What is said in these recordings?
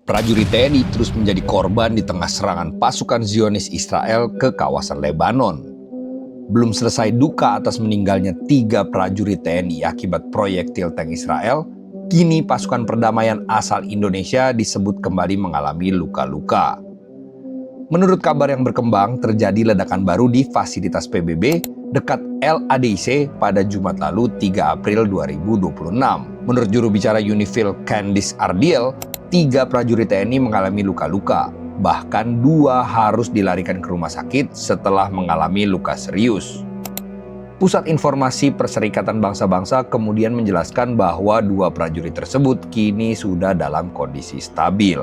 Prajurit TNI terus menjadi korban di tengah serangan pasukan Zionis Israel ke kawasan Lebanon. Belum selesai duka atas meninggalnya 3 prajurit TNI akibat proyektil tank Israel, kini pasukan perdamaian asal Indonesia disebut kembali mengalami luka-luka. Menurut kabar yang berkembang, terjadi ledakan baru di fasilitas PBB dekat LADIC pada Jumat lalu 3 April 2026. Menurut juru bicara Unifil Candice Ardiel, 3 prajurit TNI mengalami luka-luka, bahkan 2 harus dilarikan ke rumah sakit setelah mengalami luka serius. Pusat Informasi Perserikatan Bangsa-Bangsa kemudian menjelaskan bahwa 2 prajurit tersebut kini sudah dalam kondisi stabil.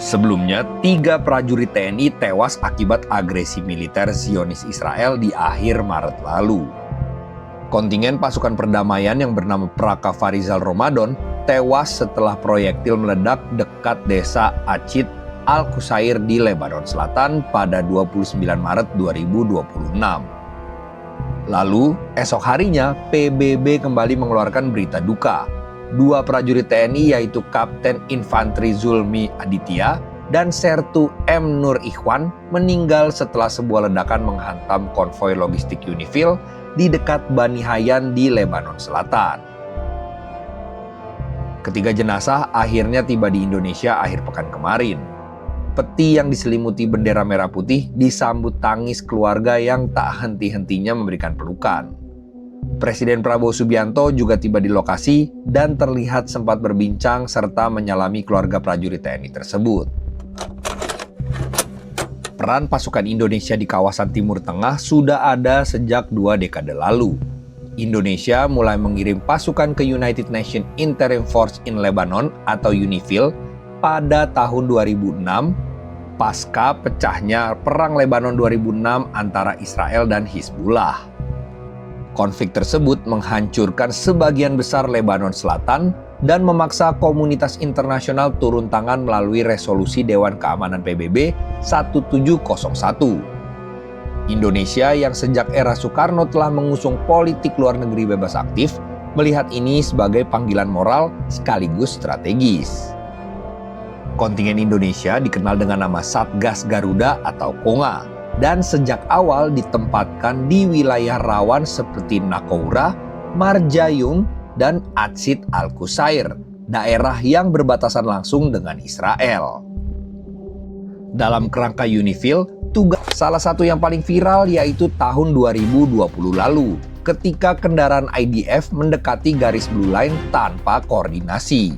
Sebelumnya, 3 prajurit TNI tewas akibat agresi militer Zionis Israel di akhir Maret lalu. Kontingen pasukan perdamaian yang bernama Praka Farizal Ramadan tewas setelah proyektil meledak dekat desa Acit Al-Qusair di Lebanon Selatan pada 29 Maret 2026. Lalu, esok harinya PBB kembali mengeluarkan berita duka. 2 prajurit TNI yaitu Kapten Infantri Zulmi Aditya dan Sertu M. Nur Ikhwan meninggal setelah sebuah ledakan menghantam konvoi logistik Unifil di dekat Bani Hayan di Lebanon Selatan. Ketiga jenazah akhirnya tiba di Indonesia akhir pekan kemarin. Peti yang diselimuti bendera merah putih disambut tangis keluarga yang tak henti-hentinya memberikan pelukan. Presiden Prabowo Subianto juga tiba di lokasi dan terlihat sempat berbincang serta menyalami keluarga prajurit TNI tersebut. Peran pasukan Indonesia di kawasan Timur Tengah sudah ada sejak 2 dekade lalu. Indonesia mulai mengirim pasukan ke United Nations Interim Force in Lebanon atau UNIFIL pada tahun 2006 pasca pecahnya Perang Lebanon 2006 antara Israel dan Hizbullah. Konflik tersebut menghancurkan sebagian besar Lebanon Selatan dan memaksa komunitas internasional turun tangan melalui resolusi Dewan Keamanan PBB 1701. Indonesia yang sejak era Soekarno telah mengusung politik luar negeri bebas aktif, melihat ini sebagai panggilan moral sekaligus strategis. Kontingen Indonesia dikenal dengan nama Satgas Garuda atau KONGA, dan sejak awal ditempatkan di wilayah rawan seperti Naqoura, Marjayum, dan Acit Al-Qusair, daerah yang berbatasan langsung dengan Israel. Dalam kerangka UNIFIL, tugas salah satu yang paling viral yaitu tahun 2020 lalu, ketika kendaraan IDF mendekati garis Blue Line tanpa koordinasi.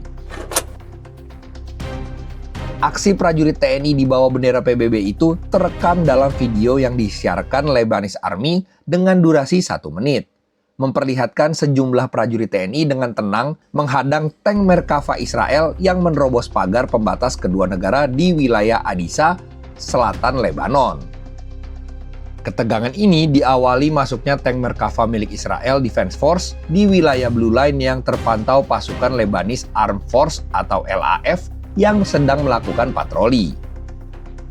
Aksi prajurit TNI di bawah bendera PBB itu terekam dalam video yang disiarkan Lebanese Army dengan durasi 1 menit. Memperlihatkan sejumlah prajurit TNI dengan tenang menghadang tank Merkava Israel yang menerobos pagar pembatas kedua negara di wilayah Adisa, selatan Lebanon. Ketegangan ini diawali masuknya tank Merkava milik Israel Defense Force di wilayah Blue Line yang terpantau pasukan Lebanese Armed Force atau LAF yang sedang melakukan patroli.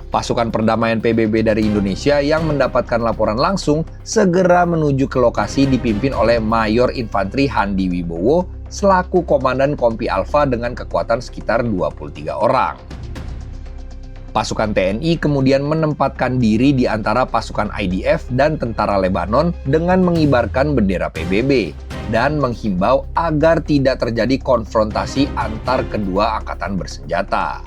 Pasukan perdamaian PBB dari Indonesia yang mendapatkan laporan langsung segera menuju ke lokasi dipimpin oleh Mayor Infantri Handi Wibowo selaku Komandan Kompi Alfa dengan kekuatan sekitar 23 orang. Pasukan TNI kemudian menempatkan diri di antara pasukan IDF dan tentara Lebanon dengan mengibarkan bendera PBB dan menghimbau agar tidak terjadi konfrontasi antar kedua angkatan bersenjata.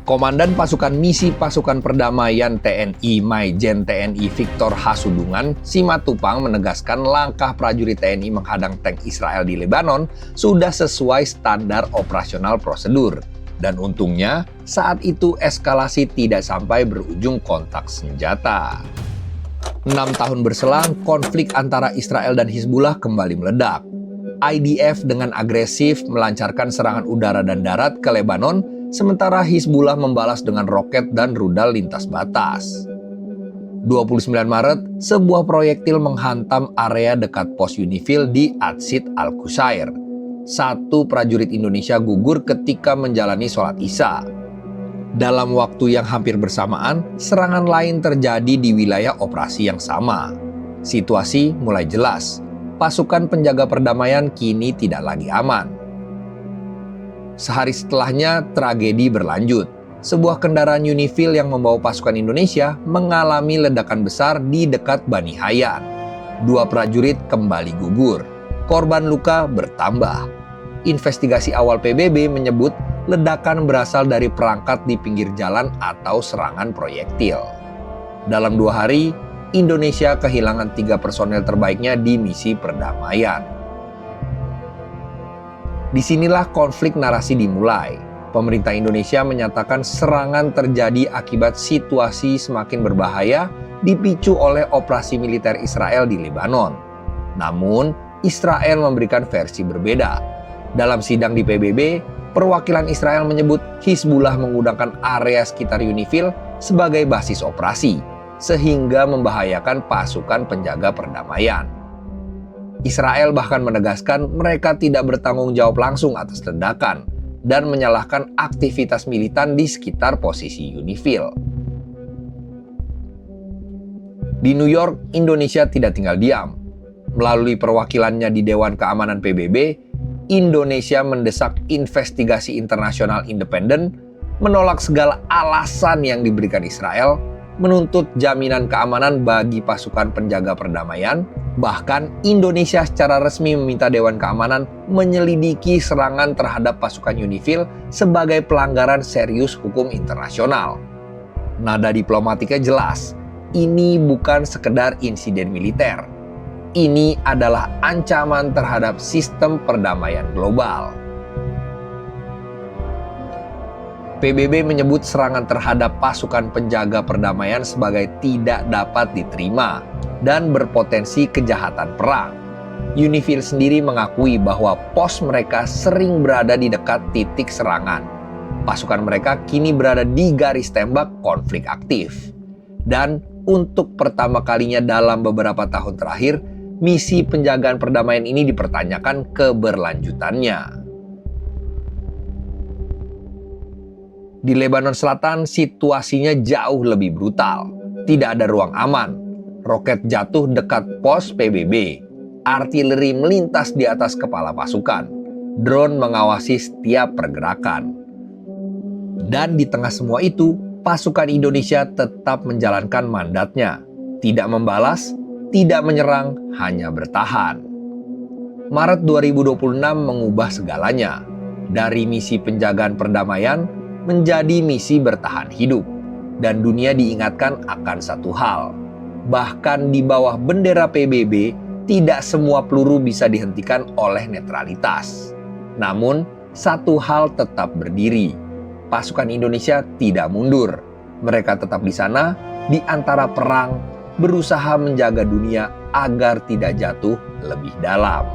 Komandan Pasukan Misi Pasukan Perdamaian TNI Maijen TNI Victor Hasudungan Simatupang menegaskan langkah prajurit TNI menghadang tank Israel di Lebanon sudah sesuai standar operasional prosedur. Dan untungnya saat itu eskalasi tidak sampai berujung kontak senjata. 6 tahun berselang, konflik antara Israel dan Hizbullah kembali meledak. IDF dengan agresif melancarkan serangan udara dan darat ke Lebanon, sementara Hizbullah membalas dengan roket dan rudal lintas batas. 29 Maret, sebuah proyektil menghantam area dekat pos UNIFIL di Acit Al-Qusair. 1 prajurit Indonesia gugur ketika menjalani sholat Isya. Dalam waktu yang hampir bersamaan, serangan lain terjadi di wilayah operasi yang sama. Situasi mulai jelas. Pasukan penjaga perdamaian kini tidak lagi aman. Sehari setelahnya, tragedi berlanjut. Sebuah kendaraan Unifil yang membawa pasukan Indonesia mengalami ledakan besar di dekat Bani Hayan. 2 prajurit kembali gugur. Korban luka bertambah. Investigasi awal PBB menyebut ledakan berasal dari perangkat di pinggir jalan atau serangan proyektil. Dalam 2 hari, Indonesia kehilangan 3 personel terbaiknya di misi perdamaian. Disinilah konflik narasi dimulai. Pemerintah Indonesia menyatakan serangan terjadi akibat situasi semakin berbahaya dipicu oleh operasi militer Israel di Lebanon. Namun, Israel memberikan versi berbeda. Dalam sidang di PBB, perwakilan Israel menyebut Hizbullah menggunakan area sekitar Unifil sebagai basis operasi, sehingga membahayakan pasukan penjaga perdamaian. Israel bahkan menegaskan mereka tidak bertanggung jawab langsung atas ledakan dan menyalahkan aktivitas militan di sekitar posisi Unifil. Di New York, Indonesia tidak tinggal diam. Melalui perwakilannya di Dewan Keamanan PBB, Indonesia mendesak investigasi internasional independen, menolak segala alasan yang diberikan Israel, menuntut jaminan keamanan bagi pasukan penjaga perdamaian. Bahkan Indonesia secara resmi meminta Dewan Keamanan menyelidiki serangan terhadap pasukan Unifil sebagai pelanggaran serius hukum internasional. Nada diplomatiknya jelas, ini bukan sekedar insiden militer. Ini adalah ancaman terhadap sistem perdamaian global. PBB menyebut serangan terhadap pasukan penjaga perdamaian sebagai tidak dapat diterima dan berpotensi kejahatan perang. Unifil sendiri mengakui bahwa pos mereka sering berada di dekat titik serangan. Pasukan mereka kini berada di garis tembak konflik aktif. Dan untuk pertama kalinya dalam beberapa tahun terakhir, misi penjagaan perdamaian ini dipertanyakan keberlanjutannya. Di Lebanon Selatan, situasinya jauh lebih brutal. Tidak ada ruang aman. Roket jatuh dekat pos PBB. Artileri melintas di atas kepala pasukan. Drone mengawasi setiap pergerakan. Dan di tengah semua itu, pasukan Indonesia tetap menjalankan mandatnya. Tidak membalas, tidak menyerang, hanya bertahan. Maret 2026 mengubah segalanya. Dari misi penjagaan perdamaian menjadi misi bertahan hidup. Dan dunia diingatkan akan satu hal. Bahkan di bawah bendera PBB, tidak semua peluru bisa dihentikan oleh netralitas. Namun, satu hal tetap berdiri. Pasukan Indonesia tidak mundur. Mereka tetap di sana, di antara perang, berusaha menjaga dunia agar tidak jatuh lebih dalam.